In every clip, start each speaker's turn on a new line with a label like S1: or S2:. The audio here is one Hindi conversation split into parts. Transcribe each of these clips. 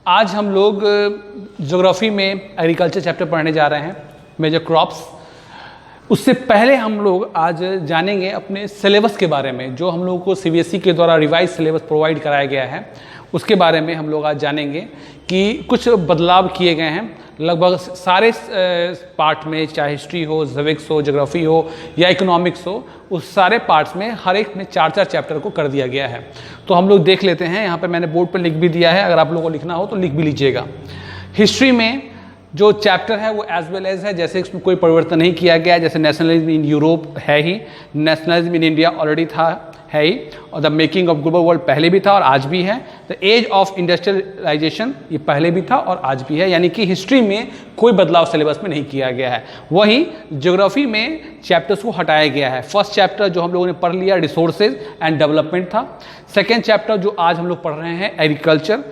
S1: आज हम लोग ज्योग्राफी में एग्रीकल्चर चैप्टर पढ़ने जा रहे हैं, मेजर क्रॉप्स। उससे पहले हम लोग आज जानेंगे अपने सिलेबस के बारे में, जो हम लोगों को सीबीएसई के द्वारा रिवाइज सिलेबस प्रोवाइड कराया गया है। उसके बारे में हम लोग आज जानेंगे कि कुछ बदलाव किए गए हैं लगभग सारे पार्ट में, चाहे हिस्ट्री हो, सिविक्स हो, ज्योग्राफी हो या इकोनॉमिक्स हो, उस सारे पार्ट्स में हर एक में 4-4 चैप्टर को कर दिया गया है। तो हम लोग देख लेते हैं। यहाँ पे मैंने बोर्ड पर लिख भी दिया है, अगर आप लोगों को लिखना हो तो लिख भी लीजिएगा। हिस्ट्री में जो चैप्टर है वो एज वेल एज है, जैसे इसमें कोई परिवर्तन नहीं किया गया है। जैसे नेशनलिज्म इन यूरोप है ही, नेशनलिज्म इन इंडिया ऑलरेडी था, है ही, और the making of global world पहले भी था और आज भी है। द एज ऑफ इंडस्ट्रियलाइजेशन ये पहले भी था और आज भी है, यानी कि हिस्ट्री में कोई बदलाव सिलेबस में नहीं किया गया है। वहीं ज्योग्राफी में चैप्टर्स को हटाया गया है। फर्स्ट चैप्टर जो हम लोगों ने पढ़ लिया रिसोर्सेज एंड डेवलपमेंट था। सेकेंड चैप्टर जो आज हम लोग पढ़ रहे हैं एग्रीकल्चर,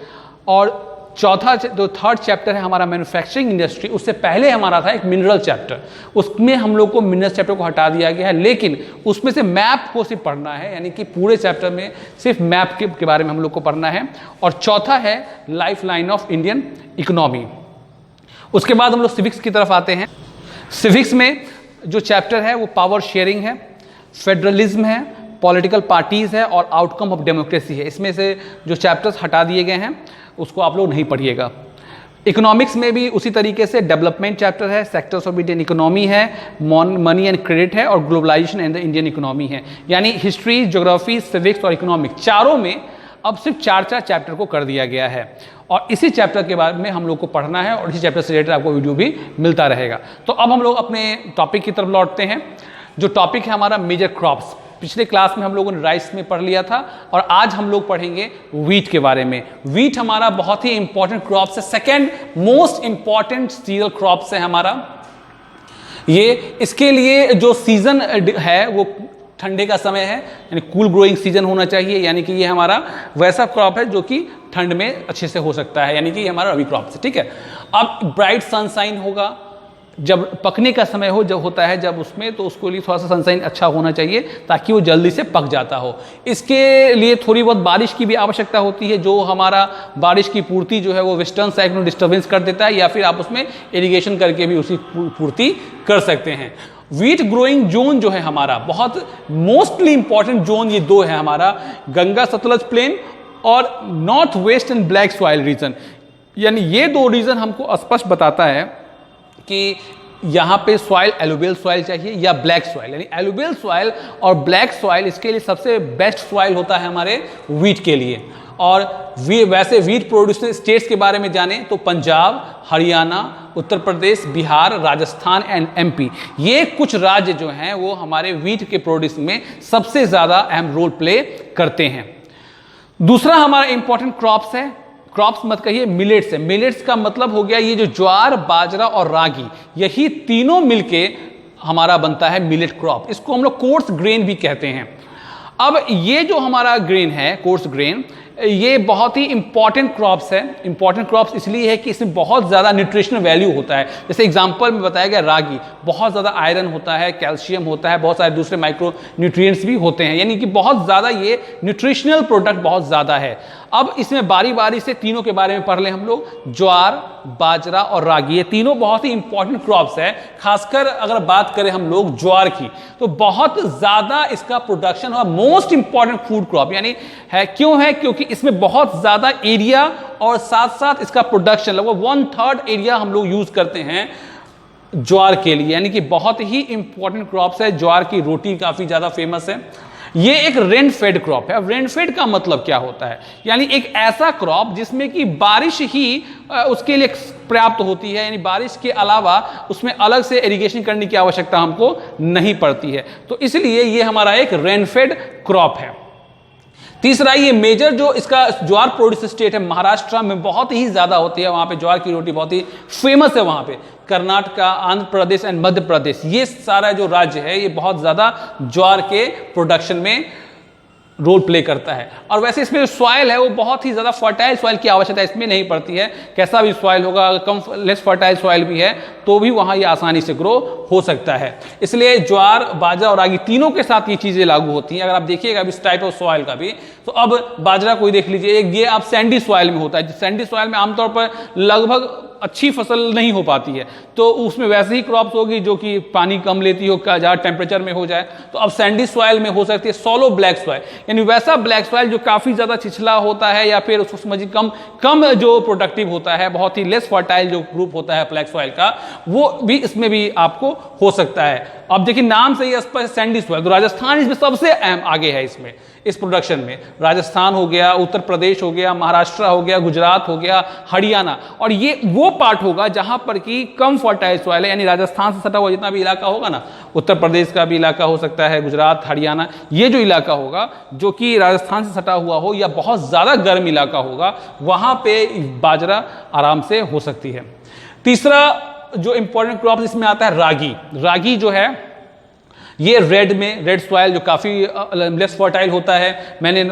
S1: और चौथा जो थर्ड चैप्टर है हमारा मैन्युफैक्चरिंग इंडस्ट्री। उससे पहले हमारा था एक मिनरल चैप्टर, उसमें हम लोग को मिनरल चैप्टर को हटा दिया गया है, लेकिन उसमें से मैप को सिर्फ पढ़ना है, यानी कि पूरे चैप्टर में सिर्फ मैप के बारे में हम लोग को पढ़ना है। और चौथा है life line of Indian economy. उसके बाद हम लोग सिविक्स की तरफ आते हैं। सिविक्स में जो चैप्टर है वो पावर शेयरिंग है, फेडरलिज्म है, पॉलिटिकल पार्टीज है और आउटकम ऑफ डेमोक्रेसी है। इसमें से जो चैप्टर्स हटा दिए गए हैं उसको आप लोग नहीं पढ़िएगा। इकोनॉमिक्स में भी उसी तरीके से डेवलपमेंट चैप्टर है, सेक्टर्स ऑफ इंडियन इकोनॉमी है, मनी एंड क्रेडिट है और globalisation and the Indian economy है। यानी हिस्ट्री, ज्योग्राफी, सिविक्स और इकोनॉमिक्स चारों में अब सिर्फ 4-4 चैप्टर को कर दिया गया है और इसी चैप्टर के बारे में हम लोग को पढ़ना है और इसी चैप्टर से रिलेटेड आपको वीडियो भी मिलता रहेगा। तो अब हम लोग अपने टॉपिक की तरफ लौटते हैं। जो टॉपिक है हमारा मेजर क्रॉप्स। पिछले क्लास में हम लोगों ने राइस में पढ़ लिया था और आज हम लोग पढ़ेंगे वीट के बारे में। वीट हमारा बहुत ही इंपॉर्टेंट क्रॉप्स है, second most important cereal crops है हमारा ये। इसके लिए जो सीजन है वो ठंडे का समय है, यानी कूल ग्रोइंग सीजन होना चाहिए, यानी कि ये हमारा वैसा क्रॉप है जो कि ठंड में अच्छे से हो सकता है, यानी कि ये हमारा रबी क्रॉप है। ठीक है, अब ब्राइट सनशाइन होगा जब पकने का समय हो, जब होता है जब उसमें, तो उसको लिए थोड़ा सा सनशाइन अच्छा होना चाहिए ताकि वो जल्दी से पक जाता हो। इसके लिए थोड़ी बहुत बारिश की भी आवश्यकता होती है, जो हमारा बारिश की पूर्ति जो है वो वेस्टर्न साइक्लोन डिस्टर्बेंस कर देता है, या फिर आप उसमें इरिगेशन करके भी उसकी पूर्ति कर सकते हैं। वीट ग्रोइंग जोन जो है हमारा बहुत मोस्टली इंपॉर्टेंट जोन ये दो है हमारा, गंगा सतलज प्लेन और north west and black soil region. यानी ये दो रीजन हमको स्पष्ट बताता है कि यहाँ पे सॉइल एलुवियल सॉइल चाहिए या ब्लैक सॉइल, यानी एलुवियल सॉइल और ब्लैक सॉइल इसके लिए सबसे बेस्ट सॉइल होता है हमारे वीट के लिए। और वैसे वीट प्रोड्यूसिंग स्टेट्स के बारे में जाने तो पंजाब, हरियाणा, उत्तर प्रदेश, बिहार, राजस्थान एंड एमपी, ये कुछ राज्य जो हैं वो हमारे वीट के प्रोड्यूसिंग में सबसे ज़्यादा अहम रोल प्ले करते हैं। दूसरा हमारा इंपॉर्टेंट क्रॉप्स है, क्रॉप्स मत कहिए, मिलेट्स है। मिलेट्स का मतलब हो गया ये जो ज्वार, बाजरा और रागी, यही तीनों मिलके हमारा बनता है मिलेट क्रॉप। इसको हम लोग कोर्स ग्रेन भी कहते हैं। अब ये जो हमारा ग्रेन है कोर्स ग्रेन, ये बहुत ही इंपॉर्टेंट क्रॉप्स है। इंपॉर्टेंट क्रॉप्स इसलिए है कि इसमें बहुत ज़्यादा न्यूट्रिशनल वैल्यू होता है। जैसे एग्जांपल में बताया गया रागी, बहुत ज़्यादा आयरन होता है, कैल्शियम होता है, बहुत सारे दूसरे माइक्रो न्यूट्रिएंट्स भी होते हैं, यानी कि बहुत ज़्यादा ये न्यूट्रिशनल प्रोडक्ट बहुत ज़्यादा है। अब इसमें बारी बारी से तीनों के बारे में पढ़ लें हम लोग। ज्वार, बाजरा और रागी, ये तीनों बहुत ही इंपॉर्टेंट क्रॉप्स है। खासकर अगर बात करें हम लोग ज्वार की, तो बहुत ज़्यादा इसका प्रोडक्शन और मोस्ट इंपॉर्टेंट फूड क्रॉप यानी है। क्यों है? क्योंकि इसमें बहुत ज़्यादा एरिया और साथ साथ इसका प्रोडक्शन लगभग 1/3 एरिया हम लोग यूज़ करते हैं ज्वार के लिए, यानी कि बहुत ही इंपॉर्टेंट क्रॉप्स है। ज्वार की रोटी काफ़ी ज़्यादा फेमस है। ये एक रेन फेड क्रॉप है। अब रेन फेड का मतलब क्या होता है? यानी एक ऐसा क्रॉप जिसमें कि बारिश ही उसके लिए पर्याप्त होती है, यानी बारिश के अलावा उसमें अलग से इरिगेशन करने की आवश्यकता हमको नहीं पड़ती है। तो इसलिए ये हमारा एक रेन फेड क्रॉप है। तीसरा, ये मेजर जो इसका ज्वार प्रोड्यूस स्टेट है महाराष्ट्र में बहुत ही ज़्यादा होती है, वहाँ पे ज्वार की रोटी बहुत ही फेमस है। वहाँ पे कर्नाटका, आंध्र प्रदेश एंड मध्य प्रदेश, ये सारा जो राज्य है ये बहुत ज़्यादा ज्वार के प्रोडक्शन में रोल प्ले करता है। और वैसे इसमें जो सॉइल है वो बहुत ही ज़्यादा फर्टाइल सॉइल की आवश्यकता इसमें नहीं पड़ती है। कैसा भी सॉइल होगा, अगर कम लेस फर्टाइल सॉइल भी है तो भी वहाँ ये आसानी से ग्रो हो सकता है। इसलिए ज्वार, बाजरा और रागी तीनों के साथ ये चीज़ें लागू होती हैं। अगर आप देखिएगा इस टाइप ऑफ सॉइल का भी, तो अब बाजरा कोई देख लीजिए, एक ये आप सैंडी सॉइल में होता है। सैंडी सॉइल में आमतौर पर लगभग अच्छी फसल नहीं हो पाती है, तो उसमें वैसे ही क्रॉप्स होगी जो कि पानी कम लेती हो, ज़्यादा टेम्परेचर में हो जाए। तो अब सैंडी सॉइल में हो सकती है सॉलो ब्लैक सॉइल, यानी वैसा ब्लैक सॉइल जो काफ़ी ज़्यादा छिछला होता है या फिर उसको समझिए कम जो प्रोडक्टिव होता है, बहुत ही लेस फर्टाइल जो ग्रुप होता है ब्लैक सॉइल का, वो भी इसमें भी आपको हो सकता है। अब देखिए नाम से ही स्पष्ट सैंडी सॉइल, तो राजस्थान इसमें सबसे अहम आगे है इसमें, इस प्रोडक्शन में। राजस्थान हो गया, उत्तर प्रदेश हो गया, महाराष्ट्र हो गया, गुजरात हो गया, हरियाणा, और ये वो पार्ट होगा जहां पर कि कम फर्टाइल सॉइल है, यानी राजस्थान से सटा हुआ जितना भी इलाका होगा ना, उत्तर प्रदेश का भी इलाका हो सकता है, गुजरात, हरियाणा, ये जो इलाका होगा जो कि राजस्थान से सटा हुआ हो या बहुत ज़्यादा गर्म इलाका होगा, वहां पे बाजरा आराम से हो सकती है। तीसरा जो इंपॉर्टेंट क्रॉप इसमें आता है रागी। रागी जो है ये रेड सॉइल जो काफ़ी लेस फर्टाइल होता है। मैंने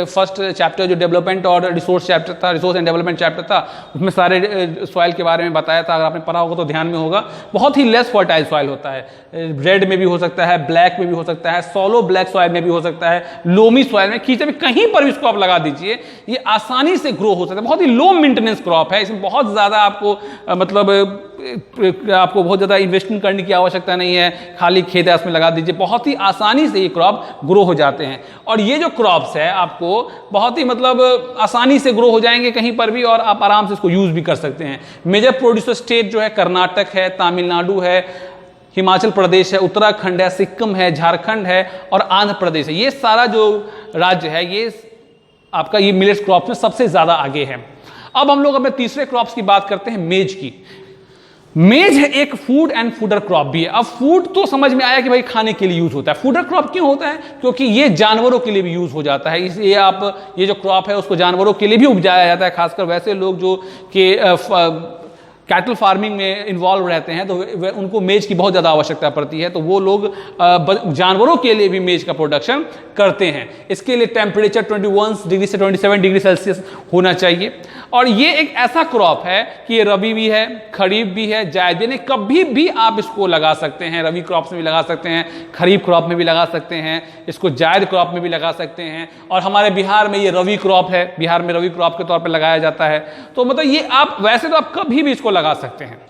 S1: फर्स्ट चैप्टर जो डेवलपमेंट और रिसोर्स चैप्टर था, रिसोर्स एंड डेवलपमेंट चैप्टर था, उसमें सारे सॉइल के बारे में बताया था। अगर आपने पढ़ा होगा तो ध्यान में होगा। बहुत ही लेस फर्टाइल सॉइल होता है, रेड में भी हो सकता है, ब्लैक में भी हो सकता है, सॉलो ब्लैक सॉइल में भी हो सकता है, लोमी सॉइल में, कीचड़ में, कहीं पर भी इसको आप लगा दीजिए ये आसानी से ग्रो हो सकता है। बहुत ही लो मेंटेनेंस क्रॉप है, इसमें बहुत ज़्यादा आपको आपको बहुत ज़्यादा इन्वेस्टमेंट करने की आवश्यकता नहीं है, खाली खेत है उसमें लगा दीजिए, बहुत ही आसानी से ये क्रॉप ग्रो हो जाते हैं। और ये जो क्रॉप्स है आपको बहुत ही आसानी से ग्रो हो जाएंगे कहीं पर भी, और आप आराम से इसको यूज़ भी कर सकते हैं। मेजर प्रोड्यूसर स्टेट जो है कर्नाटक है, तमिलनाडु है, हिमाचल प्रदेश है, उत्तराखंड है, सिक्किम है, झारखंड है और आंध्र प्रदेश है। ये सारा जो राज्य है ये आपका ये मिलेट्स क्रॉप्स में सबसे ज़्यादा आगे है। अब हम लोग अपने तीसरे क्रॉप्स की बात करते हैं, मेज की। मेज है एक फूड एंड फूडर क्रॉप भी है। अब फूड तो समझ में आया कि भाई खाने के लिए यूज होता है। फूडर क्रॉप क्यों होता है? क्योंकि ये जानवरों के लिए भी यूज हो जाता है। इसलिए आप ये जो क्रॉप है उसको जानवरों के लिए भी उपजाया जाता है। खासकर वैसे लोग जो कि कैटल फार्मिंग में इन्वॉल्व रहते हैं तो उनको मेज की बहुत ज़्यादा आवश्यकता पड़ती है, तो वो लोग जानवरों के लिए भी मेज का प्रोडक्शन करते हैं। इसके लिए टेम्परेचर 21 डिग्री से 27 डिग्री सेल्सियस होना चाहिए। और ये एक ऐसा क्रॉप है कि ये रबी भी है, खरीफ भी है, जायद भी, कभी भी आप इसको लगा सकते हैं। रबी क्रॉप्स में भी लगा सकते हैं, खरीफ क्रॉप में भी लगा सकते हैं, इसको जायद क्रॉप में भी लगा सकते हैं। और हमारे बिहार में ये रबी क्रॉप है, बिहार में रबी क्रॉप के तौर पर लगाया जाता है। तो मतलब ये आप वैसे तो आप कभी भी इसको लगा सकते हैं।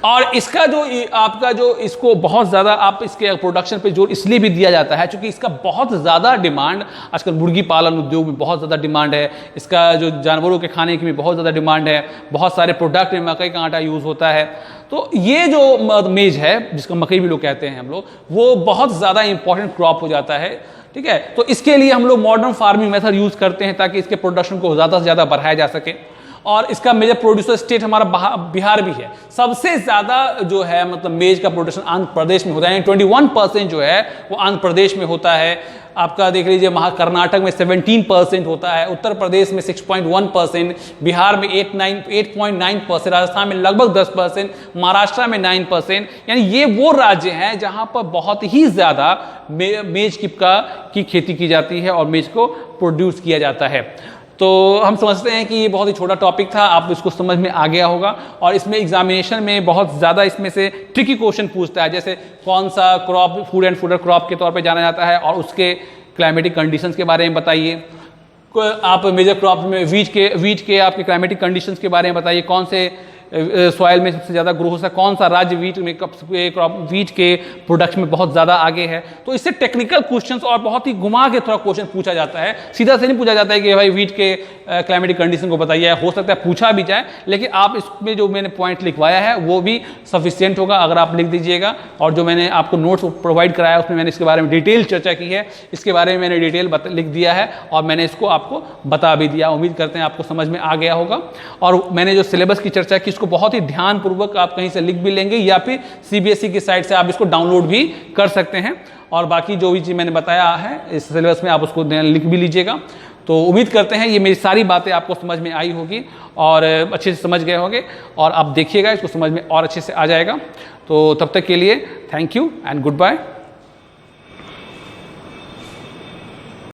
S1: और इसका जो आपका जो इसको बहुत ज़्यादा आप इसके प्रोडक्शन पे जोर इसलिए भी दिया जाता है क्योंकि इसका बहुत ज़्यादा डिमांड आजकल मुर्गी पालन उद्योग में बहुत ज़्यादा डिमांड है। इसका जो जानवरों के खाने की भी बहुत ज़्यादा डिमांड है। बहुत सारे प्रोडक्ट में मकई का आटा यूज़ होता है। तो ये जो मेज है जिसको मकई भी लोग कहते हैं हम लोग, वो बहुत ज़्यादा इंपॉर्टेंट क्रॉप हो जाता है। ठीक है, तो इसके लिए हम लोग मॉडर्न फार्मिंग मेथड यूज़ करते हैं ताकि इसके प्रोडक्शन को ज़्यादा से ज़्यादा बढ़ाया जा सके। और इसका मेजर प्रोड्यूसर स्टेट हमारा बिहार भी है। सबसे ज़्यादा जो है मेज का प्रोडक्शन आंध्र प्रदेश में होता है, 21% जो है वो आंध्र प्रदेश में होता है। आपका देख लीजिए कर्नाटक में 17% होता है, उत्तर प्रदेश में 6.1%, बिहार में 8.9%, राजस्थान में लगभग 10%, महाराष्ट्र में 9%। यानी ये वो राज्य हैं जहां पर बहुत ही ज़्यादा मेज की खेती की जाती है और मेज को प्रोड्यूस किया जाता है। तो हम समझते हैं कि ये बहुत ही छोटा टॉपिक था, आप इसको समझ में आ गया होगा। और इसमें एग्जामिनेशन में बहुत ज़्यादा इसमें से ट्रिकी क्वेश्चन पूछता है, जैसे कौन सा crop food and fodder crop के तौर पे जाना जाता है और उसके क्लाइमेटिक कंडीशंस के बारे में बताइए। आप मेजर क्रॉप में वीट के आपके क्लाइमेटिक कंडीशंस के बारे में बताइए, कौन से सॉइल में सबसे ज़्यादा ग्रो हो सकता है, कौन सा राज्य वीट के प्रोडक्शन में बहुत ज़्यादा आगे है। तो इससे टेक्निकल क्वेश्चंस और बहुत ही घुमा के थोड़ा क्वेश्चन पूछा जाता है, सीधा से नहीं पूछा जाता है कि भाई वीट के क्लाइमेटिक कंडीशन को बताइए। हो सकता है पूछा भी जाए, लेकिन आप इसमें जो मैंने पॉइंट लिखवाया है वो भी सफिशियंट होगा अगर आप लिख दीजिएगा। और जो मैंने आपको नोट्स प्रोवाइड कराया उसमें मैंने इसके बारे में डिटेल चर्चा की है, इसके बारे में मैंने डिटेल लिख दिया है और मैंने इसको आपको बता भी दिया। उम्मीद करते हैं आपको समझ में आ गया होगा। और मैंने जो सिलेबस की चर्चा की इसको बहुत ही ध्यानपूर्वक आप कहीं से लिख भी लेंगे या फिर सीबीएसई की साइट से आप इसको डाउनलोड भी कर सकते हैं। और बाकी जो भी चीज़ मैंने बताया है इस सिलेबस में आप उसको लिख भी लीजिएगा। तो उम्मीद करते हैं ये मेरी सारी बातें आपको समझ में आई होगी और अच्छे से समझ गए होंगे, और आप देखिएगा इसको समझ में और अच्छे से आ जाएगा। तो तब तक के लिए thank you and good bye.